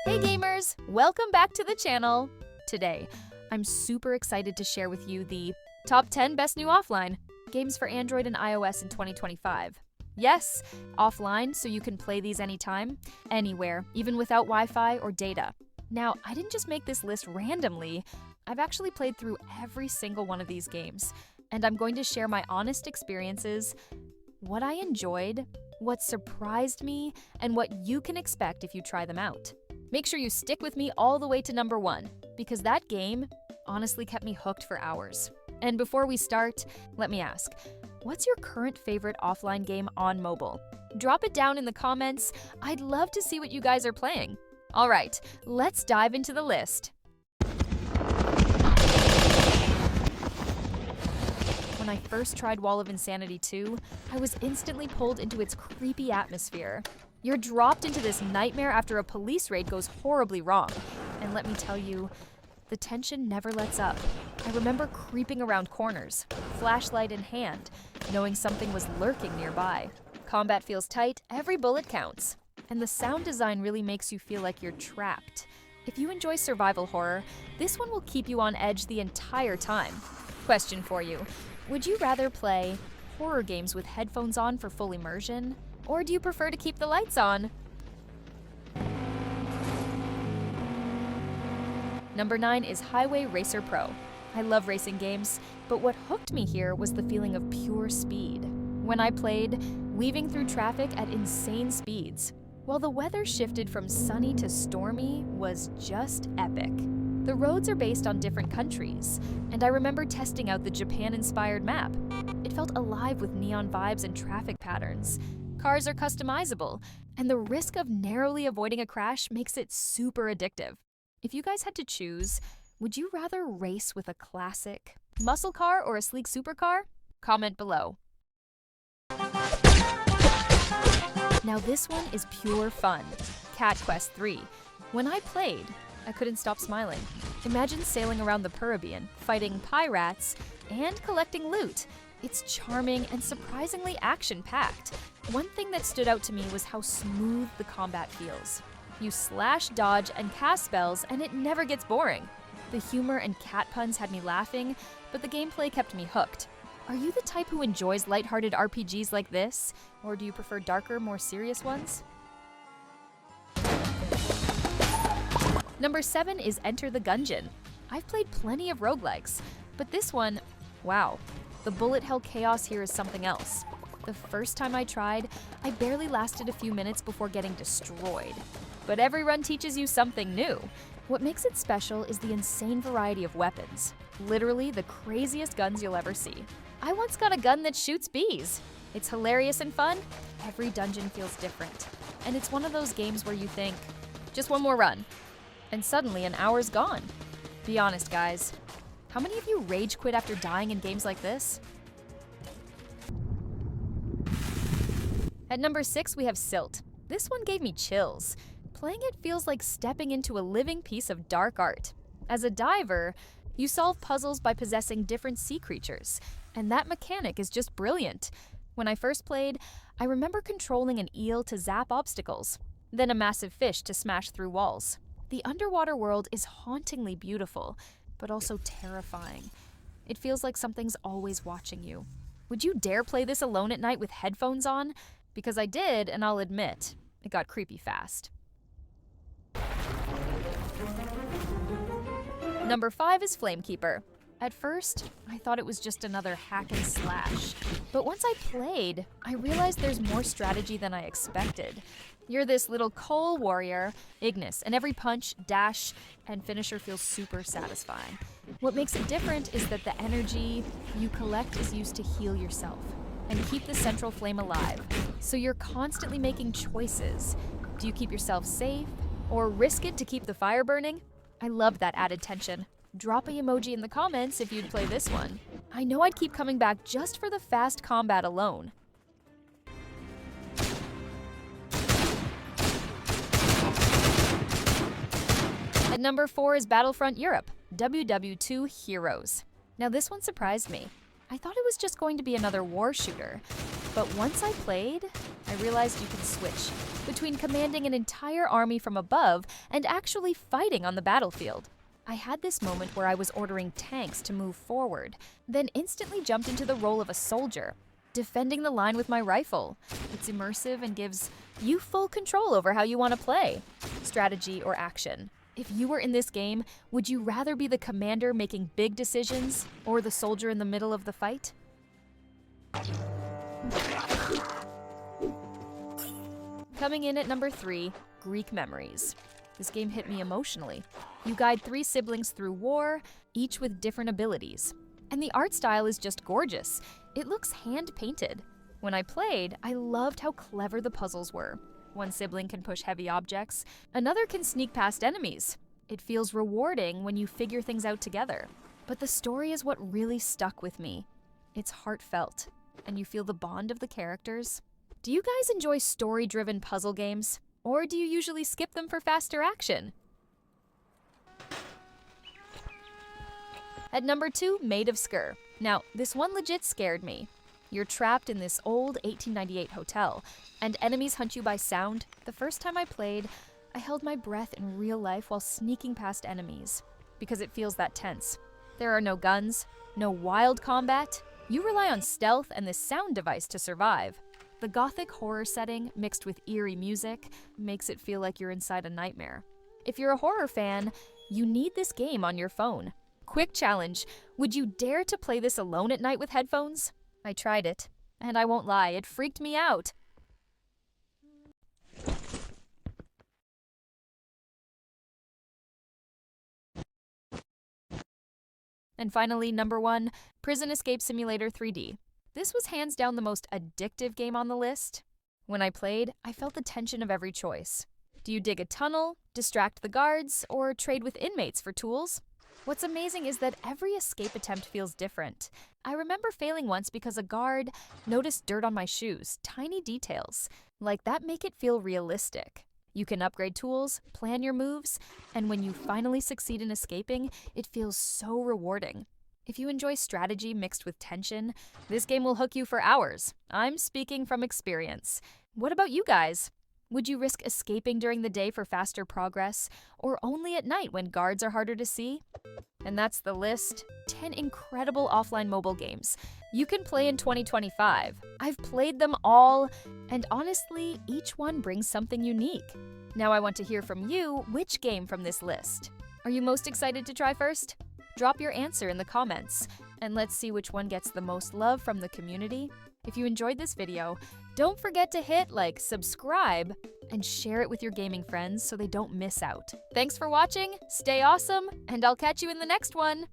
Hey gamers, welcome back to the channel. Today, I'm super excited to share with you the top 10 best new offline games for Android and iOS in 2025. Yes, offline, so you can play these anytime, anywhere, even without Wi-Fi or data. Now, I didn't just make this list randomly. I've actually played through every single one of these games, and I'm going to share my honest experiences, what I enjoyed, what surprised me, and what you can expect if you try them out. Make sure you stick with me all the way to number 1, because that game honestly kept me hooked for hours. And before we start, let me ask, what's your current favorite offline game on mobile? Drop it down in the comments. I'd love to see what you guys are playing. All right, let's dive into the list. When I first tried Wall of Insanity 2, I was instantly pulled into its creepy atmosphere. You're dropped into this nightmare after a police raid goes horribly wrong. And let me tell you, the tension never lets up. I remember creeping around corners, flashlight in hand, knowing something was lurking nearby. Combat feels tight, every bullet counts. And the sound design really makes you feel like you're trapped. If you enjoy survival horror, this one will keep you on edge the entire time. Question for you. Would you rather play horror games with headphones on for full immersion? Or do you prefer to keep the lights on? Number 9 is Highway Racer Pro. I love racing games, but what hooked me here was the feeling of pure speed. When I played, weaving through traffic at insane speeds, while the weather shifted from sunny to stormy was just epic. The roads are based on different countries, and I remember testing out the Japan-inspired map. It felt alive with neon vibes and traffic patterns. Cars are customizable, and the risk of narrowly avoiding a crash makes it super addictive. If you guys had to choose, would you rather race with a classic muscle car or a sleek supercar? Comment below. Now this one is pure fun. Cat Quest 3. When I played, I couldn't stop smiling. Imagine sailing around the Caribbean, fighting pirates, and collecting loot. It's charming and surprisingly action-packed. One thing that stood out to me was how smooth the combat feels. You slash, dodge, and cast spells, and it never gets boring. The humor and cat puns had me laughing, but the gameplay kept me hooked. Are you the type who enjoys lighthearted RPGs like this? Or do you prefer darker, more serious ones? Number 7 is Enter the Gungeon. I've played plenty of roguelikes, but this one, wow. The bullet hell chaos here is something else. The first time I tried, I barely lasted a few minutes before getting destroyed. But every run teaches you something new. What makes it special is the insane variety of weapons. Literally the craziest guns you'll ever see. I once got a gun that shoots bees. It's hilarious and fun. Every dungeon feels different. And it's one of those games where you think, just one more run. And suddenly an hour's gone. Be honest, guys. How many of you rage quit after dying in games like this? At number 6, we have SILT. This one gave me chills. Playing it feels like stepping into a living piece of dark art. As a diver, you solve puzzles by possessing different sea creatures, and that mechanic is just brilliant. When I first played, I remember controlling an eel to zap obstacles, then a massive fish to smash through walls. The underwater world is hauntingly beautiful, but also terrifying. It feels like something's always watching you. Would you dare play this alone at night with headphones on? Because I did, and I'll admit, it got creepy fast. Number 5 is Flamekeeper. At first, I thought it was just another hack and slash. But once I played, I realized there's more strategy than I expected. You're this little coal warrior, Ignis, and every punch, dash, and finisher feels super satisfying. What makes it different is that the energy you collect is used to heal yourself and keep the central flame alive. So you're constantly making choices. Do you keep yourself safe or risk it to keep the fire burning? I love that added tension. Drop a emoji in the comments if you'd play this one. I know I'd keep coming back just for the fast combat alone. At number 4 is Battlefront Europe, WW2 Heroes. Now this one surprised me. I thought it was just going to be another war shooter, But once I played, I realized you can switch between commanding an entire army from above and actually fighting on the battlefield. I had this moment where I was ordering tanks to move forward, then instantly jumped into the role of a soldier, defending the line with my rifle. It's immersive and gives you full control over how you want to play, strategy or action. If you were in this game, would you rather be the commander making big decisions or the soldier in the middle of the fight? Coming in at number 3, Greek Memories. This game hit me emotionally. You guide 3 siblings through war, each with different abilities. And the art style is just gorgeous. It looks hand-painted. When I played, I loved how clever the puzzles were. One sibling can push heavy objects, another can sneak past enemies. It feels rewarding when you figure things out together. But the story is what really stuck with me. It's heartfelt, and you feel the bond of the characters. Do you guys enjoy story-driven puzzle games, or do you usually skip them for faster action? At number 2, Maid of Sker. Now, this one legit scared me. You're trapped in this old 1898 hotel, and enemies hunt you by sound. The first time I played, I held my breath in real life while sneaking past enemies, because it feels that tense. There are no guns, no wild combat. You rely on stealth and this sound device to survive. The gothic horror setting, mixed with eerie music, makes it feel like you're inside a nightmare. If you're a horror fan, you need this game on your phone. Quick challenge, would you dare to play this alone at night with headphones? I tried it, and I won't lie, it freaked me out. And finally, number 1, Prison Escape Simulator 3D. This was hands down the most addictive game on the list. When I played, I felt the tension of every choice. Do you dig a tunnel, distract the guards, or trade with inmates for tools? What's amazing is that every escape attempt feels different. I remember failing once because a guard noticed dirt on my shoes, tiny details. Like that make it feel realistic. You can upgrade tools, plan your moves, and when you finally succeed in escaping, it feels so rewarding. If you enjoy strategy mixed with tension, this game will hook you for hours. I'm speaking from experience. What about you guys? Would you risk escaping during the day for faster progress, or only at night when guards are harder to see? And that's the list. 10 incredible offline mobile games you can play in 2025. I've played them all, and honestly, each one brings something unique. Now I want to hear from you, which game from this list? Are you most excited to try first? Drop your answer in the comments, and let's see which one gets the most love from the community. If you enjoyed this video, don't forget to hit like, subscribe, and share it with your gaming friends so they don't miss out. Thanks for watching, stay awesome, and I'll catch you in the next one!